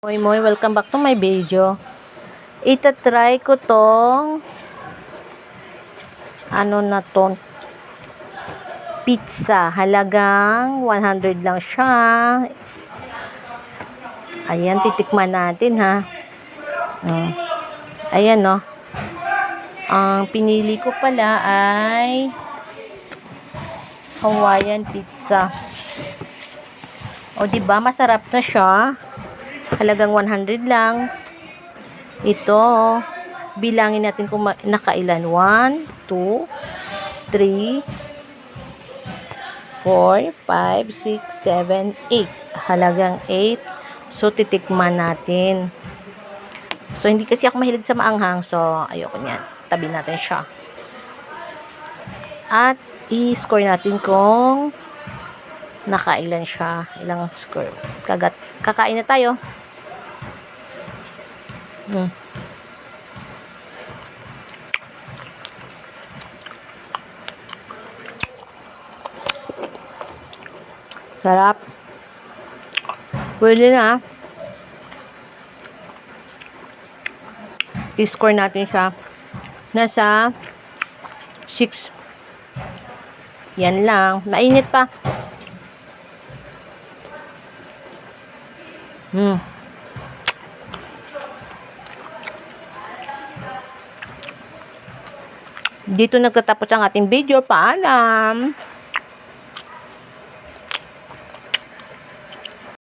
Moy, welcome back to my video. Itatry ko tong pizza. Halagang 100 lang siya. Ayan, titikman natin ha. Ayan no. Ang pinili ko pala ay Hawaiian pizza. O diba, masarap na siya. Halagang 100 lang. Ito, bilangin natin kung nakailan. 1, 2, 3, 4, 5, 6, 7, 8. Halagang 8. So, titikman natin. So, hindi kasi ako mahilig sa maanghang. So, ayoko niyan. Tabi natin siya. At, i-score natin kung nakailan siya. Ilang score. Kakain na tayo. Sarap. Pwede na. I-score natin siya. Nasa 6. Yan lang. Mainit pa. Dito nagtatapos ang ating video. Paalam!